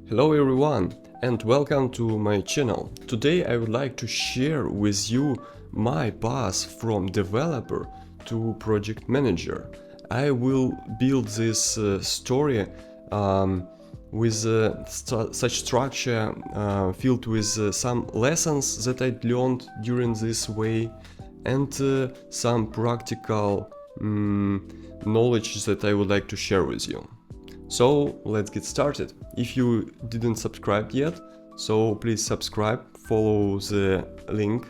Hello everyone and welcome to my channel. Today I would like to share with you my path from developer to project manager. I will build this story with such structure filled with some lessons that I learned during this way and some practical knowledge that I would like to share with you. So let's get started. If you didn't subscribe yet, so please subscribe, follow the link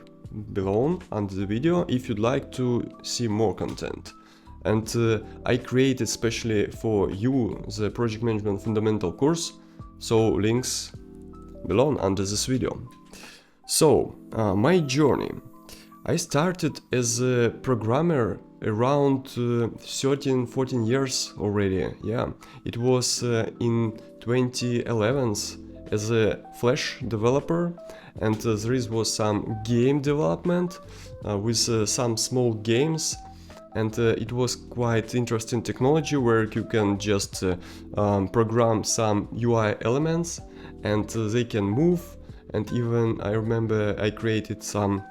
below under the video if you'd like to see more content. And I created especially for you the project management fundamental course, so links below under this video. So my journey. I started as a programmer around 13-14 years already. Yeah, it was in 2011 as a Flash developer, and there was some game development with some small games, and it was quite interesting technology where you can just program some UI elements and they can move. And even I remember I created some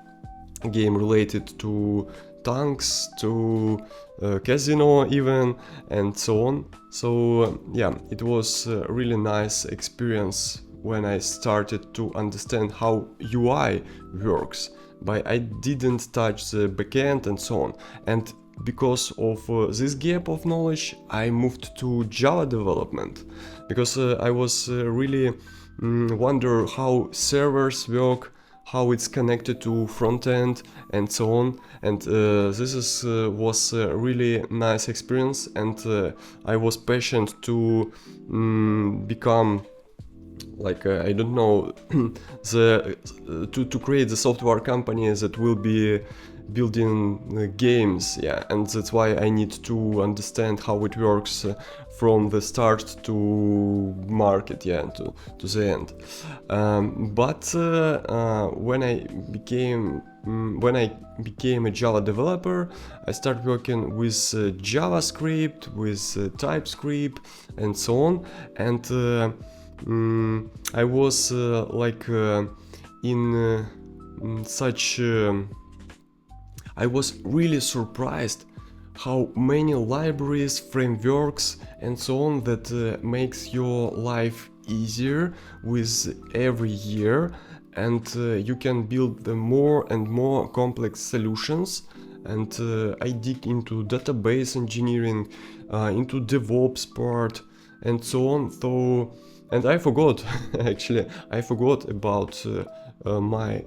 game related to tanks, to casino even, and so on. So yeah, it was a really nice experience when I started to understand how UI works, but I didn't touch the backend and so on. And because of this gap of knowledge, I moved to Java development, because I was really wonder how servers work, how it's connected to front end and so on. And this was a really nice experience, and I was passionate to become like I don't know to create the software company that will be building games. Yeah, and that's why I need to understand how it works from the start to market, yeah, to the end. But when I became a Java developer, I started working with JavaScript, with TypeScript, and so on. And I was in such. I was really surprised how many libraries, frameworks, and so on that makes your life easier with every year, and you can build the more and more complex solutions. And I dig into database engineering, into DevOps part, and so on. So, and I forgot, actually, I forgot about my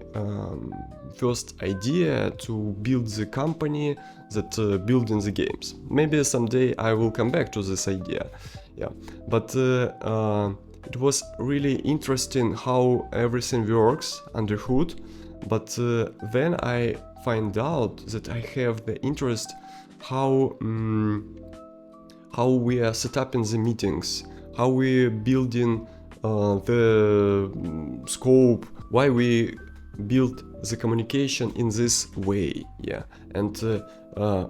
first idea to build the company that building the games. Maybe someday I will come back to this idea. Yeah, but it was really interesting how everything works under hood. But then I find out that I have the interest how we are set up in the meetings, how we building the scope, why we build the communication in this way, yeah, and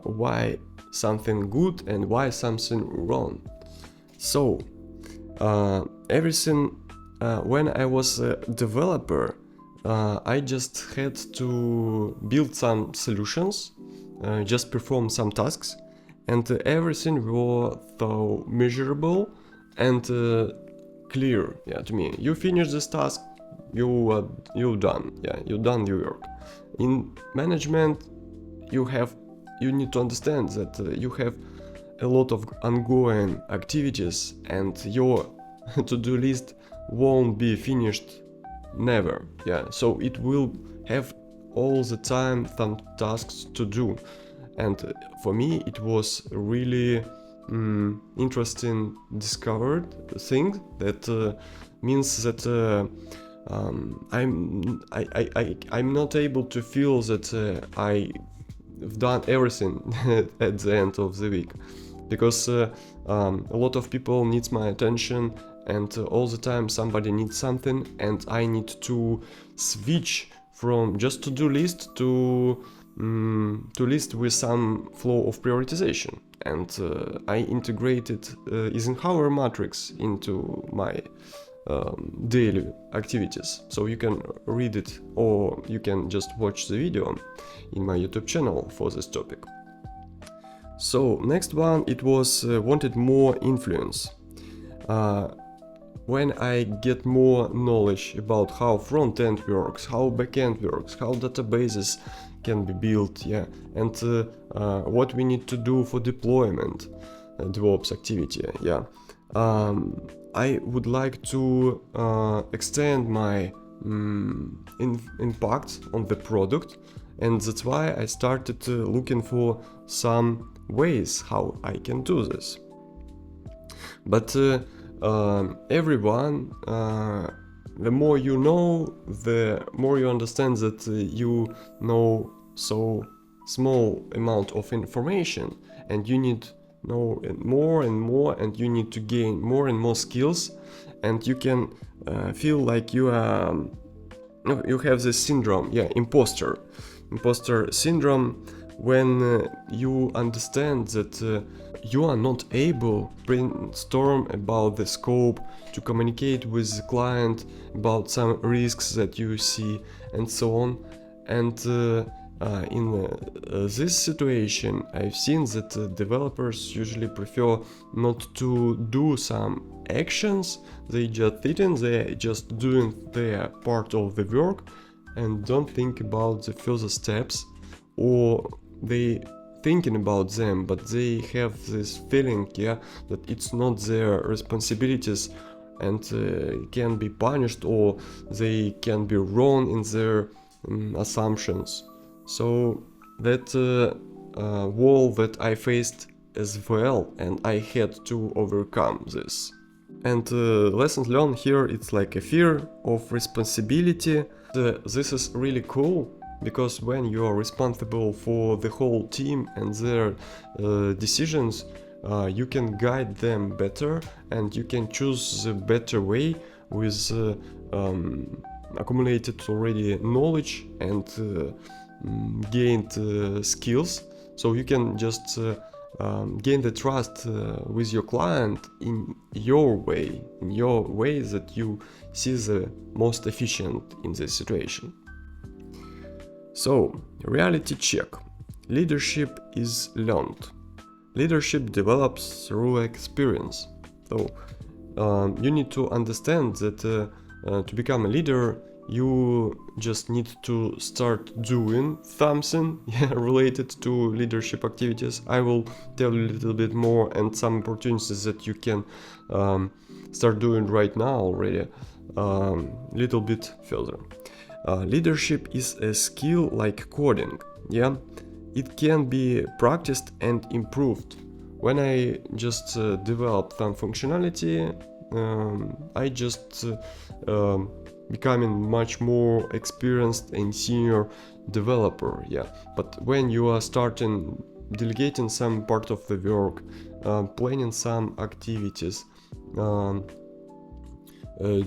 why something good and why something wrong. So everything when I was a developer, I just had to build some solutions, just perform some tasks, and everything was so measurable and clear, yeah, to me. You finish this task, you done, yeah, you done your work. In management, you need to understand that you have a lot of ongoing activities, and your to-do list won't be finished never, yeah. So it will have all the time some tasks to do, and for me it was really interesting discovered thing that means that I'm not able to feel that I've done everything at the end of the week, because a lot of people needs my attention, and all the time somebody needs something, and I need to switch from just to-do list to list with some flow of prioritization. And I integrated Eisenhower matrix into my daily activities. So you can read it or you can just watch the video in my YouTube channel for this topic. So next one, it was wanted more influence. When I get more knowledge about how front-end works, how back-end works, how databases can be built, yeah, and what we need to do for deployment, DevOps activity, yeah. I would like to extend my impact on the product, and that's why I started looking for some ways how I can do this. But everyone, the more you know, the more you understand that you know so small amount of information, and you need know more and more, and you need to gain more and more skills, and you can feel like you are you have this syndrome, yeah, imposter syndrome, when you understand that you are not able to brainstorm about the scope, to communicate with the client about some risks that you see, and so on. And in this situation, I've seen that developers usually prefer not to do some actions. They just sitting, they're just doing their part of the work and don't think about the further steps, or they thinking about them, but they have this feeling, yeah, that it's not their responsibilities, and can be punished, or they can be wrong in their assumptions. So that wall that I faced as well, and I had to overcome this. And lessons learned here, it's like a fear of responsibility. This is really cool, because when you are responsible for the whole team and their decisions, you can guide them better, and you can choose the better way with accumulated already knowledge and gained skills. So you can just gain the trust with your client in your way that you see the most efficient in this situation. So, reality check. Leadership is learned. Leadership develops through experience. So, you need to understand that to become a leader, you just need to start doing something related to leadership activities. I will tell you a little bit more and some opportunities that you can start doing right now already, little bit further. Leadership is a skill like coding, yeah? It can be practiced and improved. When I just developed some functionality, I just becoming much more experienced and senior developer, yeah. But when you are starting delegating some part of the work, planning some activities,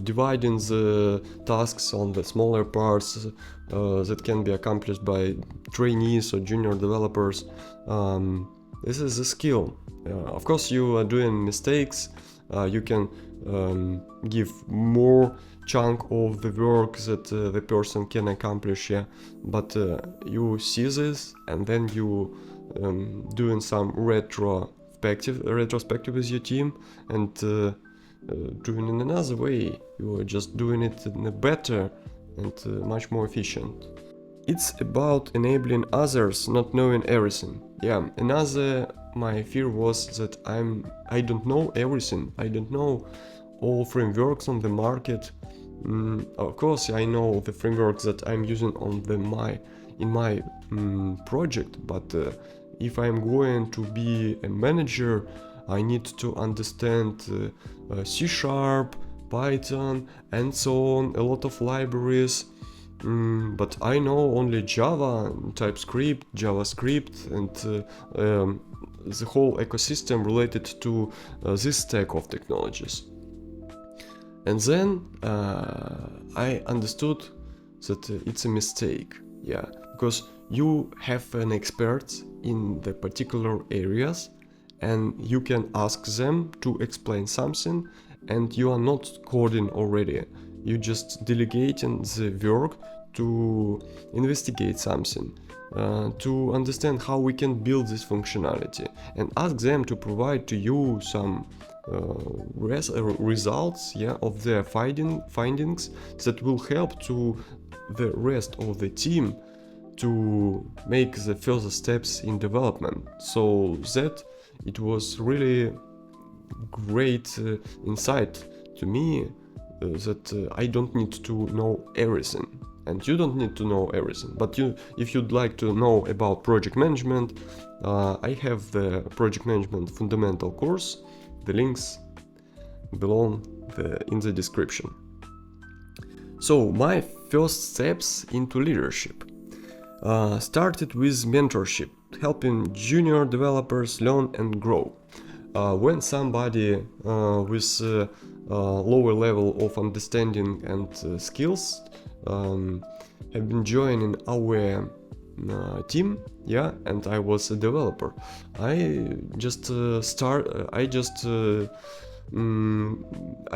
dividing the tasks on the smaller parts that can be accomplished by trainees or junior developers, this is a skill. Of course, you are doing mistakes. You can give more chunk of the work that the person can accomplish, yeah. But you see this, and then you doing some retrospective with your team, and doing in another way. You are just doing it in a better and much more efficient. It's about enabling others, not knowing everything. Yeah, another my fear was that I don't know everything. I don't know all frameworks on the market. Of course, I know the frameworks that I'm using on in my project, but if I'm going to be a manager, I need to understand C#, Python, and so on, a lot of libraries. But I know only Java, TypeScript, JavaScript, and the whole ecosystem related to this stack of technologies. And then I understood that it's a mistake, yeah, because you have an expert in the particular areas, and you can ask them to explain something, and you are not coding already. You just delegating the work to investigate something, to understand how we can build this functionality, and ask them to provide to you some results, of their findings that will help to the rest of the team to make the further steps in development. So that it was really great insight to me, that I don't need to know everything, and you don't need to know everything. But if you'd like to know about project management, I have the project management fundamental course. The links below in the description. So my first steps into leadership started with mentorship, helping junior developers learn and grow. When somebody with lower level of understanding and skills have been joining our team, and I was a developer, I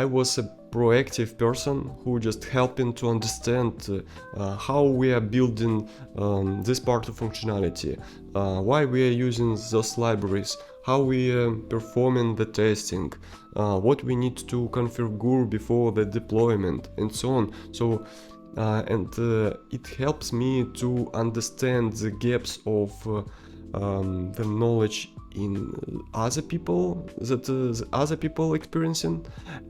was a proactive person who just helping to understand how we are building this part of functionality, why we are using those libraries, how we are performing the testing, what we need to configure before the deployment, and so on. So it helps me to understand the gaps of the knowledge in other people that the other people experiencing,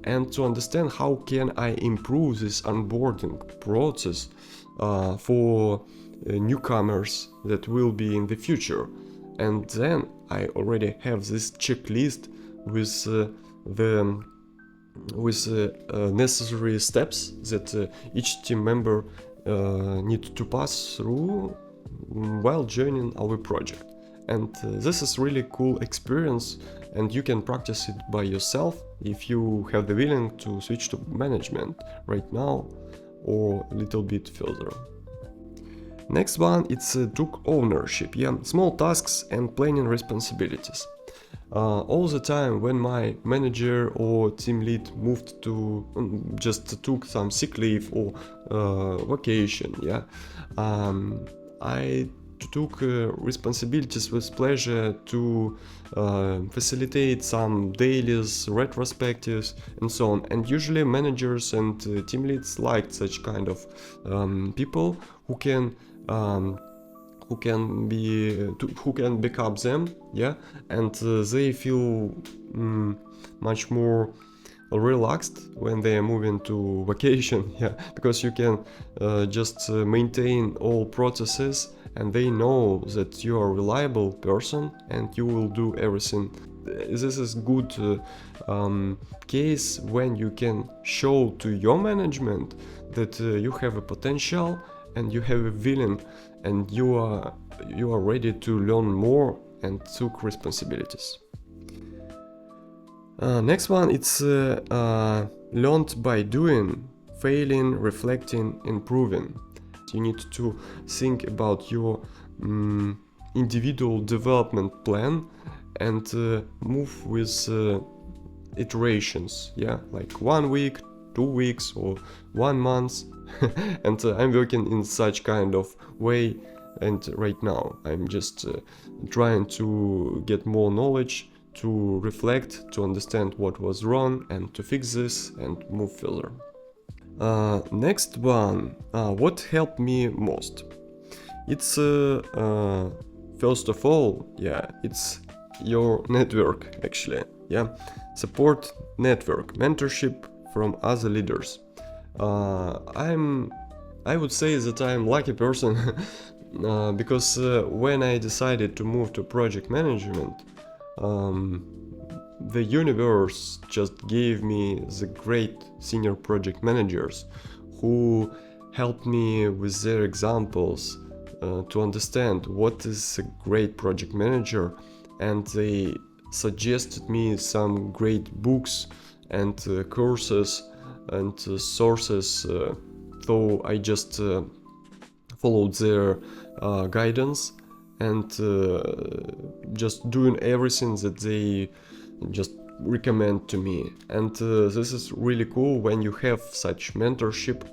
and to understand how can I improve this onboarding process for newcomers that will be in the future. And then I already have this checklist with necessary steps that each team member need to pass through while joining our project. And this is really cool experience, and you can practice it by yourself if you have the willing to switch to management right now or a little bit further. Next one, it's took ownership, small tasks and planning responsibilities. All the time when my manager or team lead moved to just took some sick leave or vacation, I took responsibilities with pleasure to facilitate some dailies, retrospectives, and so on. And usually managers and team leads liked such kind of people who can back up them, and they feel much more relaxed when they are moving to vacation, because you can just maintain all processes, and they know that you are a reliable person and you will do everything. This is good case when you can show to your management that you have a potential and you have a villain, and you are ready to learn more and took responsibilities. Next one, it's learned by doing, failing, reflecting, improving. You need to think about your individual development plan and move with iterations, like 1 week, 2 weeks, or 1 month. And I'm working in such kind of way, and right now I'm just trying to get more knowledge, to reflect, to understand what was wrong, and to fix this and move further. Next one, what helped me most? It's first of all, it's your network, actually, support network, mentorship from other leaders. I would say that I'm lucky person because when I decided to move to project management, the universe just gave me the great senior project managers who helped me with their examples to understand what is a great project manager, and they suggested me some great books and courses and sources, so I just followed their guidance and just doing everything that they just recommend to me. And this is really cool when you have such mentorship.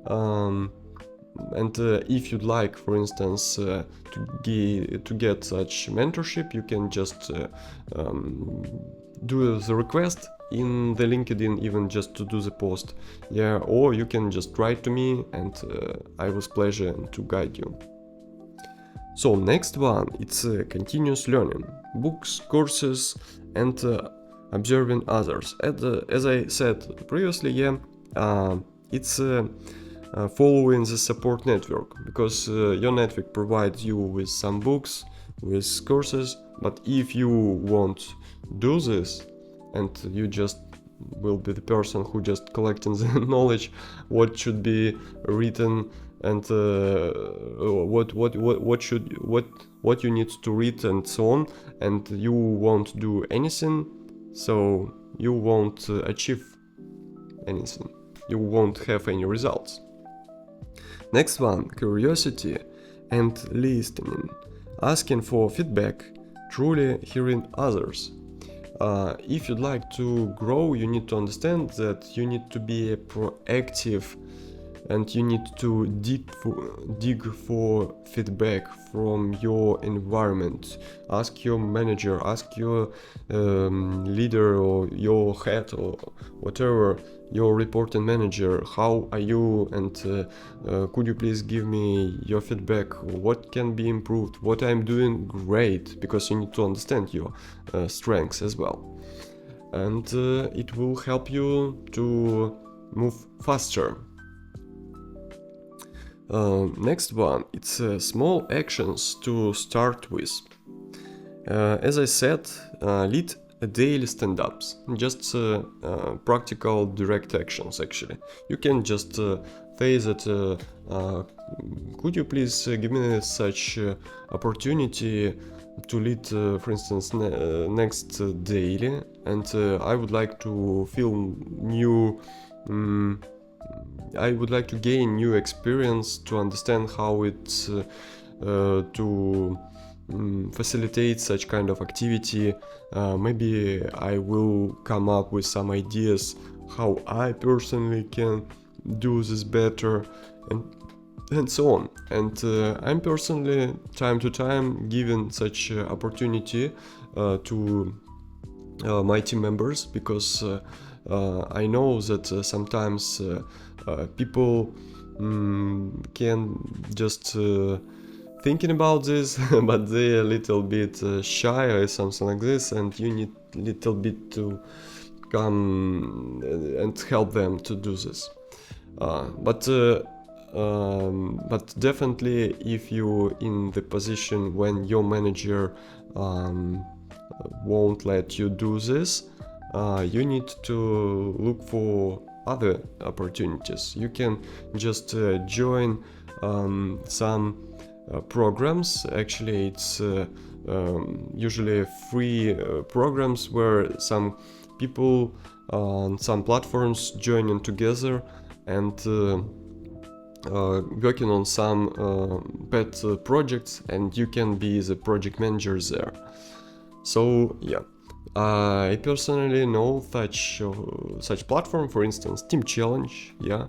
And if you'd like, for instance, to get such mentorship, you can just do the request in the LinkedIn, even just to do the post, yeah, or you can just write to me, and I will pleasure to guide you. So next one, it's continuous learning, books, courses, and observing others. As I said previously, yeah, it's following the support network, because your network provides you with some books, with courses, but if you won't do this, and you just will be the person who just collecting the knowledge, what should be written, and what you need to read, and so on, and you won't do anything, so you won't achieve anything, you won't have any results. Next one, curiosity and listening, asking for feedback, truly hearing others. If you'd like to grow, you need to understand that you need to be proactive, and you need to dig for feedback from your environment. Ask your manager, ask your leader, or your head, or whatever, your reporting manager, how are you, and could you please give me your feedback, what can be improved, what I'm doing great, because you need to understand your strengths as well, and it will help you to move faster. Next one, it's small actions to start with. As I said, lead daily stand-ups, just practical direct actions actually. You can just say that could you please give me such opportunity to lead, for instance, next daily, and I would like to feel new I would like to gain new experience to understand how it's to facilitate such kind of activity. Maybe I will come up with some ideas how I personally can do this better, and so on. And I'm personally time to time given such opportunity to my team members, because I know that sometimes people can just thinking about this, but they're a little bit shy or something like this, and you need a little bit to come and help them to do this. But definitely, if you're in the position when your manager won't let you do this, you need to look for other opportunities. You can just join some programs. Actually, it's usually free programs where some people on some platforms joining together and working on some pet projects, and you can be the project manager there. So yeah, I personally know such platform, for instance, Team Challenge. Yeah,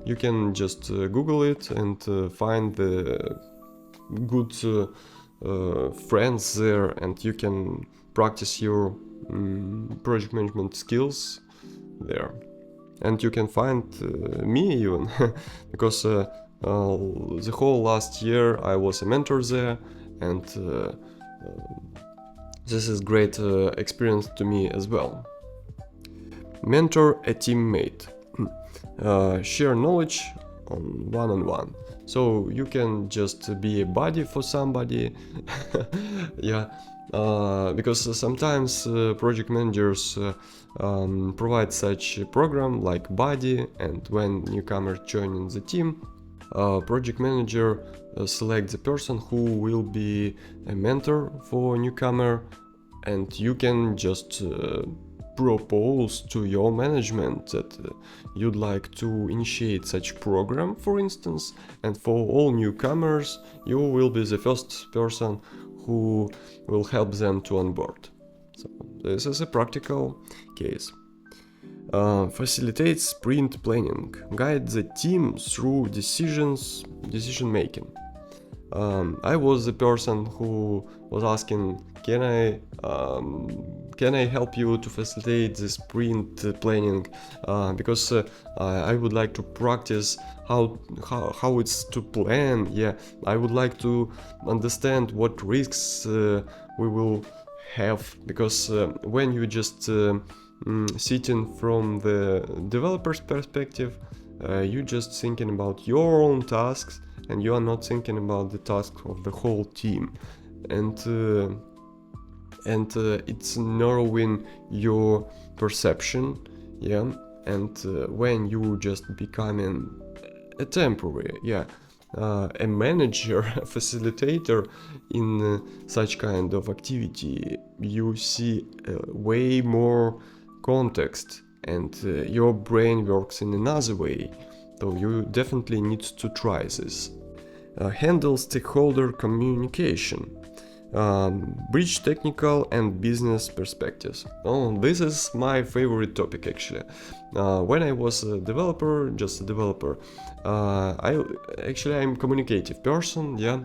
you can just Google it and find the good friends there, and you can practice your project management skills there. And you can find me even, because the whole last year I was a mentor there, and this is great experience to me as well. Mentor a teammate. Share knowledge on one-on-one. So you can just be a buddy for somebody. Yeah, because sometimes project managers provide such a program like buddy, and when newcomer joining the team, project manager select the person who will be a mentor for newcomer, and you can just propose to your management that you'd like to initiate such program, for instance, and for all newcomers you will be the first person who will help them to onboard. So this is a practical case. Facilitates sprint planning, guide the team through decision making. I was the person who was asking, can I help you to facilitate the sprint planning, because I would like to practice how it's to plan. Yeah, I would like to understand what risks we will have, because when you just sitting from the developer's perspective, you're just thinking about your own tasks, and you are not thinking about the tasks of the whole team, and it's narrowing your perception. Yeah, and when you just becoming a temporary, a manager, a facilitator in such kind of activity, you see way more context, and your brain works in another way. So you definitely need to try this. Handle stakeholder communication. Bridge technical and business perspectives. Oh, this is my favorite topic actually. When I was a developer, I'm communicative person, yeah.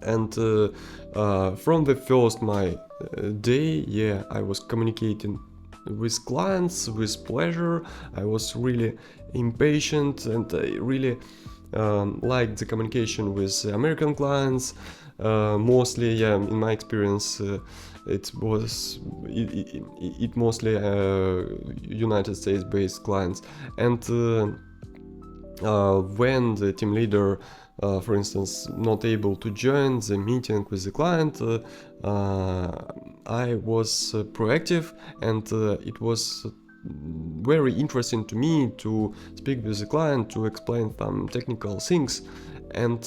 And from the first my day, yeah, I was communicating with clients with pleasure. I was really impatient, and I really liked the communication with American clients. Mostly, yeah, in my experience, it mostly United States based clients. And when the team leader, for instance, not able to join the meeting with the client, I was proactive, and it was very interesting to me to speak with the client, to explain some technical things, and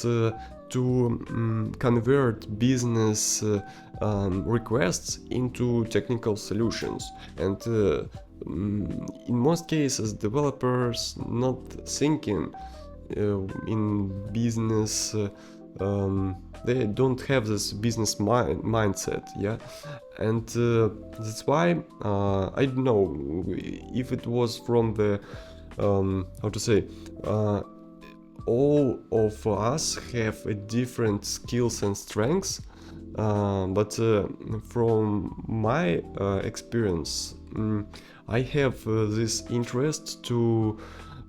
to convert business requests into technical solutions. And in most cases, developers not thinking in business, they don't have this business mindset, yeah. And that's why I don't know if it was from the how to say, all of us have a different skills and strengths, but from my experience, I have this interest to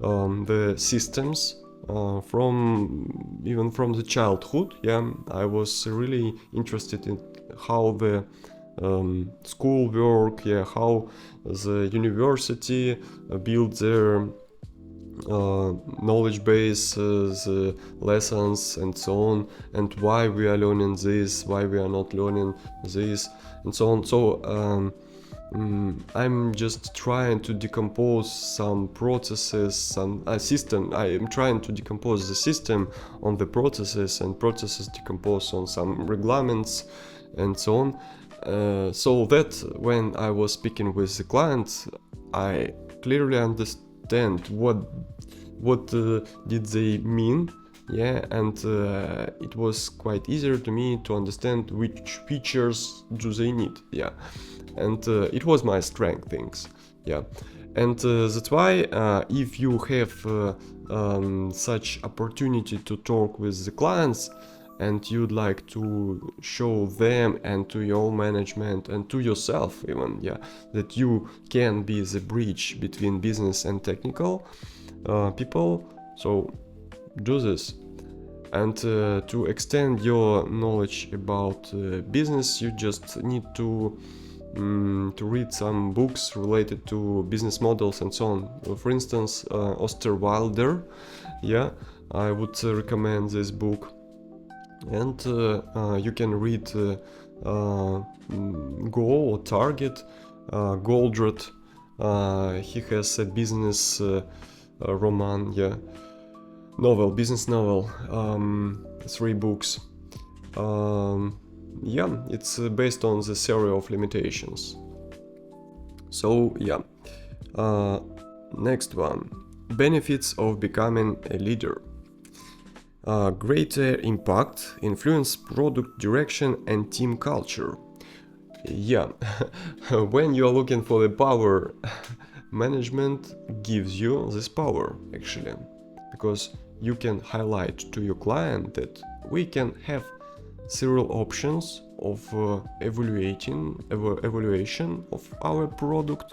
the systems from the childhood. Yeah, I was really interested in how the school work, yeah, how the university build their knowledge base, the lessons and so on, and why we are learning this, why we are not learning this, and so on. So I'm just trying to decompose some processes, some system. I am trying to decompose the system on the processes, and processes decompose on some regulations and so on. So that when I was speaking with the clients, I clearly understand what did they mean, yeah, and it was quite easier to me to understand which features do they need, yeah. And it was my strength things, yeah. And that's why if you have such opportunity to talk with the clients, and you'd like to show them and to your management and to yourself even, yeah, that you can be the bridge between business and technical people, so do this. And to extend your knowledge about business, you just need to read some books related to business models and so on. For instance, Osterwalder, yeah, I would recommend this book. And you can read Goal or Target, Goldratt. He has a business roman, yeah, business novel, 3 books. Yeah, it's based on the theory of limitations. So yeah, next one, benefits of becoming a leader. Greater impact, influence product direction and team culture. Yeah, when you're looking for the power, management gives you this power actually, because you can highlight to your client that we can have several options of evaluation of our product,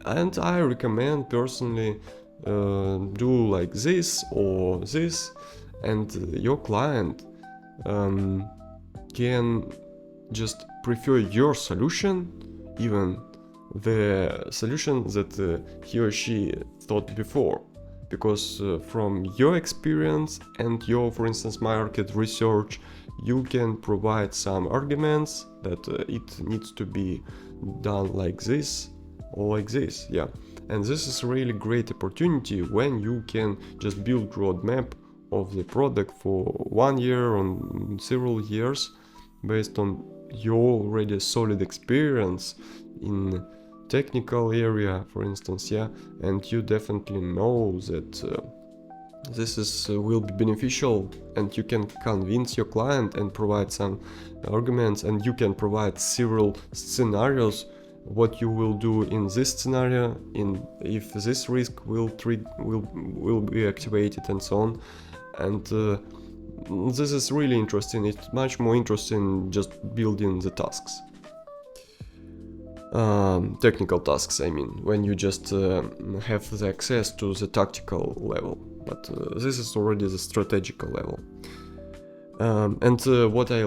and I recommend personally do like this or this, and your client can just prefer your solution, even the solution that he or she thought before, because from your experience and your, for instance, market research, you can provide some arguments that it needs to be done like this or like this. Yeah, and this is a really great opportunity when you can just build roadmap of the product for 1 year or several years based on your already solid experience in technical area, for instance. Yeah, and you definitely know that this is will be beneficial, and you can convince your client and provide some arguments, and you can provide several scenarios what you will do in this scenario, in if this risk will be activated, and so on. And this is really interesting. It's much more interesting just building the tasks, technical tasks, I mean, when you just have the access to the tactical level, but this is already the strategical level. And what I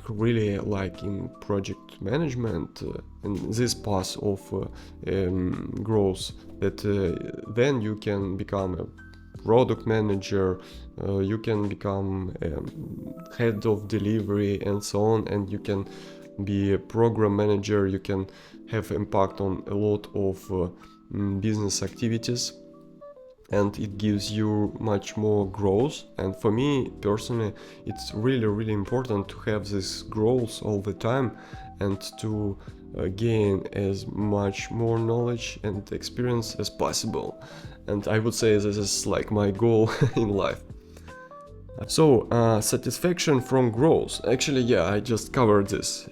really like in project management, and this path of growth, that then you can become a product manager, you can become head of delivery and so on, and you can be a program manager, you can have impact on a lot of business activities, and it gives you much more growth. And for me personally, it's really important to have this growth all the time, and to gain as much more knowledge and experience as possible. And I would say this is like my goal in life. So, satisfaction from growth. Actually, yeah, I just covered this.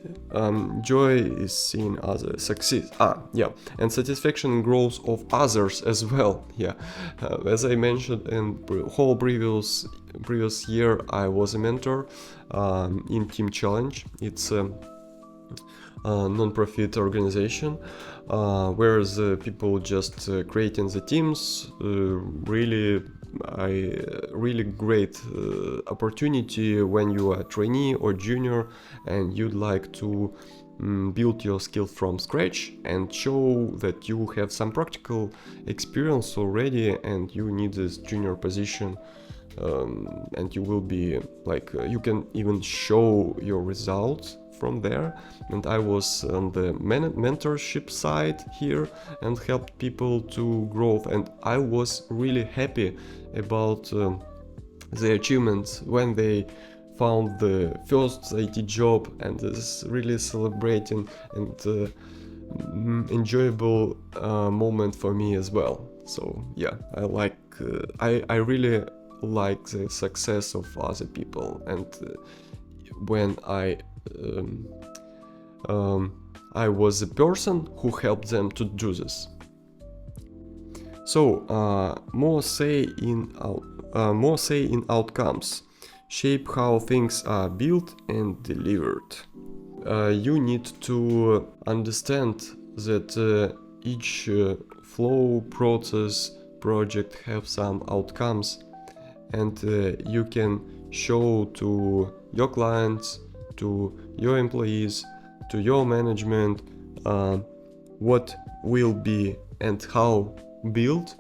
Joy is seen as a success. Yeah, and satisfaction and growth of others as well. Yeah, as I mentioned in whole previous year, I was a mentor in Team Challenge. It's a non-profit organization where the people just creating the teams. Really great opportunity when you are a trainee or junior and you'd like to build your skills from scratch and show that you have some practical experience already, and you need this junior position, and you will be like you can even show your results from there. And I was on the mentorship side here and helped people to grow, and I was really happy about the achievements when they found the first IT job, and this is really celebrating and enjoyable moment for me as well. So yeah, I really like the success of other people, and when I was the person who helped them to do this. So more say in outcomes shape how things are built and delivered. You need to understand that each flow, process, project have some outcomes, and you can show to your clients, to your employees, to your management what will be and how built,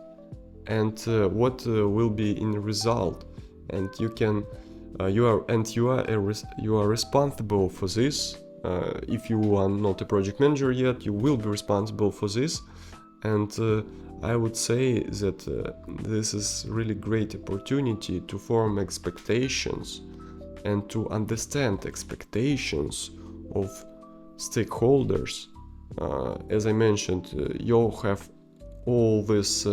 and what will be in result. And you are responsible for this. If you are not a project manager yet, you will be responsible for this. And I would say that this is really great opportunity to form expectations and to understand expectations of stakeholders. As I mentioned, you have all this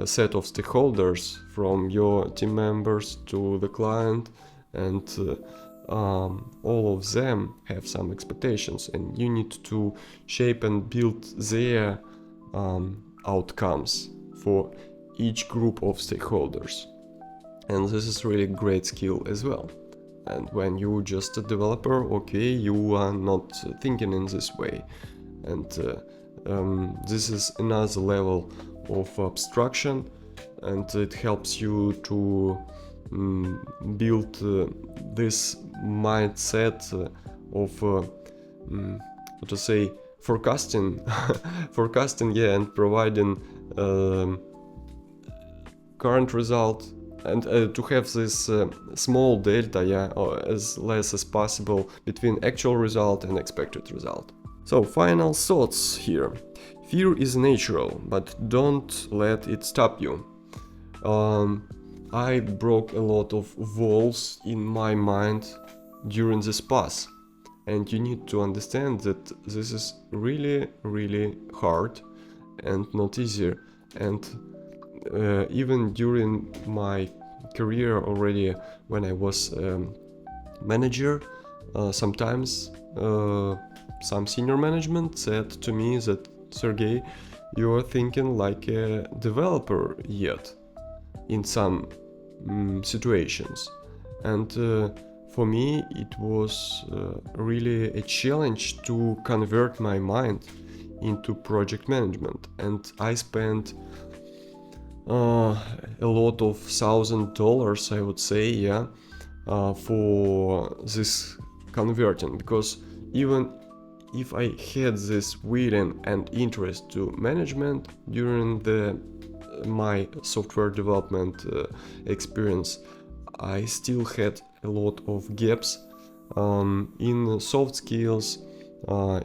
set of stakeholders, from your team members to the client, and all of them have some expectations, and you need to shape and build their outcomes for each group of stakeholders. And this is really great skill as well. And when you're just a developer, okay, you are not thinking in this way. And this is another level of abstraction, and it helps you to build this mindset of what to say, forecasting yeah, and providing current result, and to have this small delta, yeah, or as less as possible between actual result and expected result. So final thoughts here. Fear is natural, but don't let it stop you. I broke a lot of walls in my mind during this path, and you need to understand that this is really, really hard and not easy. And even during my career already, when I was manager, sometimes some senior management said to me that, Sergey, you are thinking like a developer yet in some situations. And for me it was really a challenge to convert my mind into project management, and I spent a lot of $1,000, I would say, yeah, for this converting, because even if I had this willing and interest to management during my software development experience, I still had a lot of gaps in soft skills,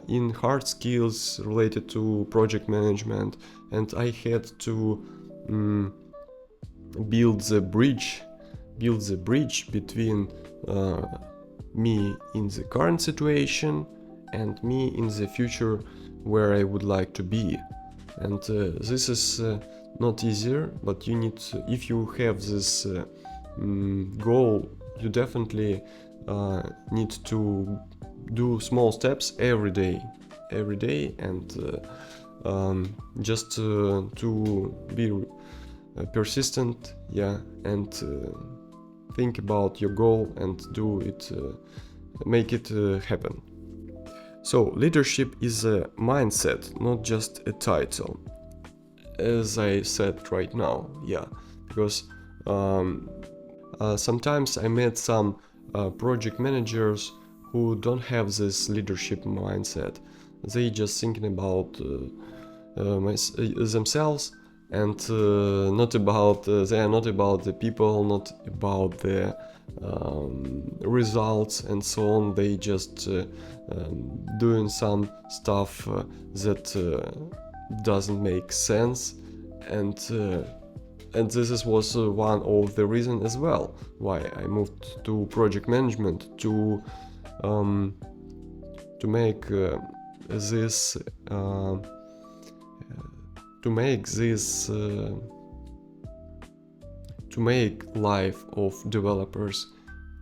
in hard skills related to project management, and I had to build the bridge between me in the current situation and me in the future where I would like to be. And this is not easier, but you need, if you have this goal, you definitely need to do small steps every day, and just to be persistent, yeah, and think about your goal and do it, make it happen. So leadership is a mindset, not just a title, as I said right now, yeah, because sometimes I met some project managers who don't have this leadership mindset. They just thinking about themselves, and not about they are not about the people, not about the results and so on. They just doing some stuff that doesn't make sense, and this was one of the reasons as well why I moved to project management, to make this to make life of developers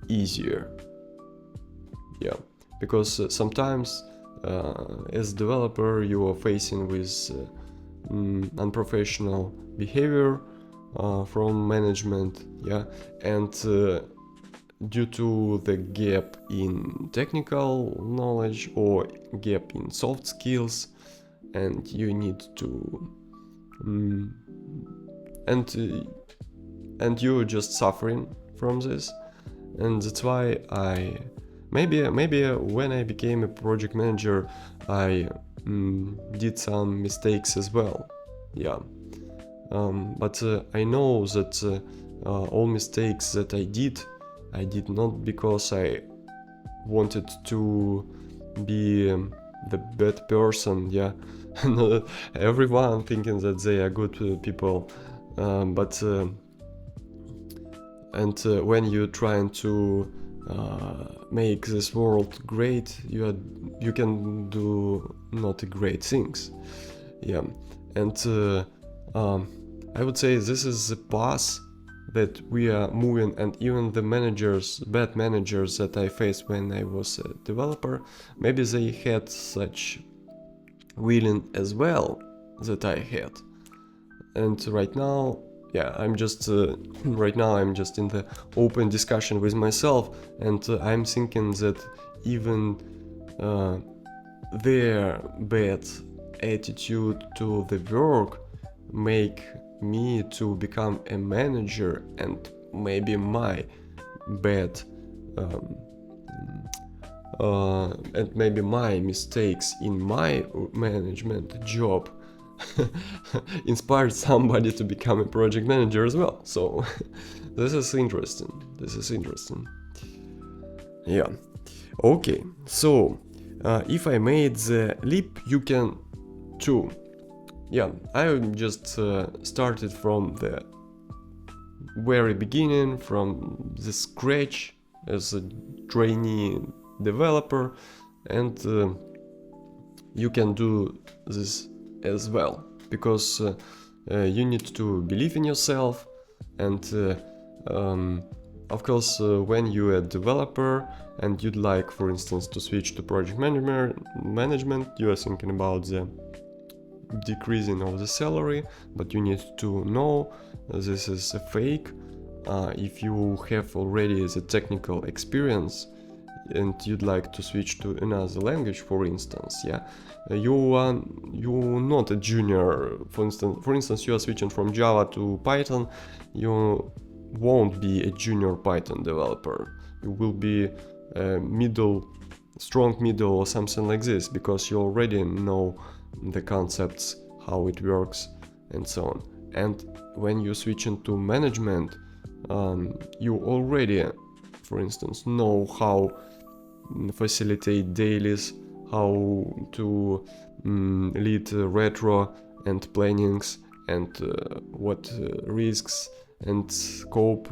easier. Yeah, because sometimes as a developer you are facing with unprofessional behavior from management, yeah, and due to the gap in technical knowledge or gap in soft skills, and you need to and you're just suffering from this. And that's why I maybe when I became a project manager I did some mistakes as well, yeah, but I know that all mistakes that I did not because I wanted to be the bad person, yeah. Everyone thinking that they are good people, but when you're trying to make this world great, you can do not great things, yeah. And I would say this is the path that we are moving, and even the bad managers that I faced when I was a developer, maybe they had such feeling as well that I had. And right now, yeah, I'm just right now I'm just in the open discussion with myself, and I'm thinking that even their bad attitude to the work make me to become a manager, and maybe my bad and maybe my mistakes in my management job inspired somebody to become a project manager as well. So this is interesting. Yeah. Okay, so if I made the leap, you can too. Yeah, I just started from the very beginning, from the scratch as a trainee developer, and you can do this as well, because you need to believe in yourself, and of course when you're a developer and you'd like, for instance, to switch to project management, you are thinking about the decreasing of the salary, but you need to know this is a fake. If you have already the technical experience and you'd like to switch to another language, for instance, you're not a junior. For instance, you are switching from Java to Python, you won't be a junior Python developer. You will be a strong middle or something like this, because you already know the concepts, how it works, and so on. And when you switch into management, you already, for instance, know how facilitate dailies, how to lead retro and plannings, and what risks and scope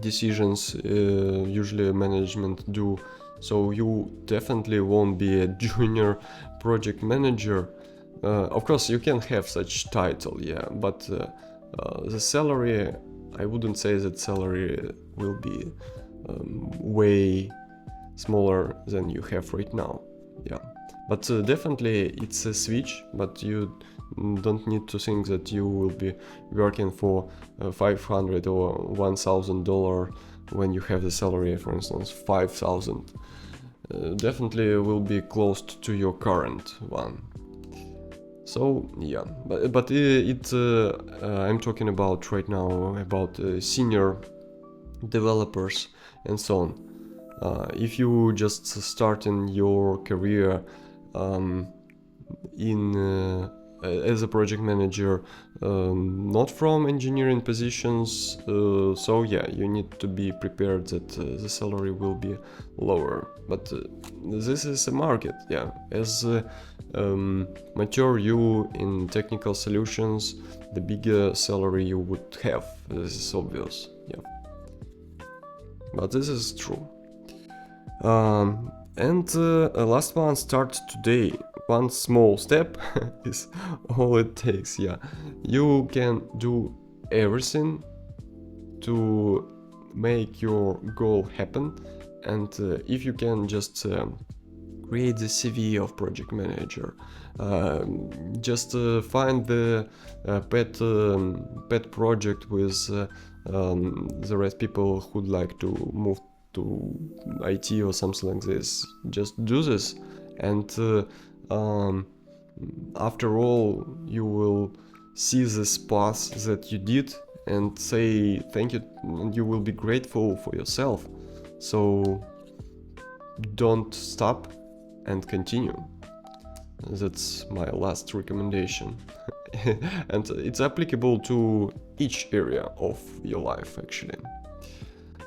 decisions usually management do. So you definitely won't be a junior project manager. Of course, you can have such title, but the salary, I wouldn't say that salary will be way smaller than you have right now. But definitely it's a switch, but you don't need to think that you will be working for $500 or $1,000 when you have the salary, for instance, $5,000. Definitely will be close to your current one. So but I'm talking about right now about senior developers and so on. If you just starting your career as a project manager, not from engineering positions, so you need to be prepared that the salary will be lower. But this is a market, as mature you in technical solutions, the bigger salary you would have. This is obvious, but this is true. And last one, start today. One small step is all it takes. You can do everything to make your goal happen, and if you can just create the CV of project manager, just find the pet project with the right people who'd like to move to IT or something like this. Just do this, and after all, you will see this path that you did and say thank you, and you will be grateful for yourself. So don't stop and continue. That's my last recommendation. And it's applicable to each area of your life, actually.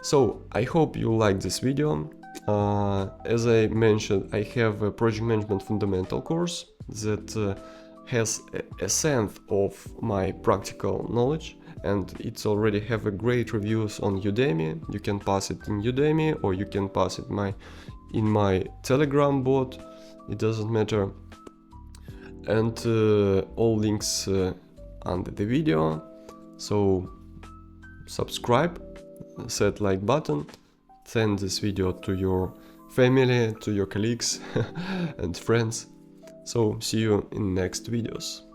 So I hope you liked this video. As I mentioned, I have a project management fundamental course that has a sense of my practical knowledge, and it's already have a great reviews on Udemy. You can pass it in Udemy, or you can pass it in my Telegram bot. It doesn't matter. And all links under the video. So subscribe, set like button, send this video to your family, to your colleagues and friends. So see you in next videos.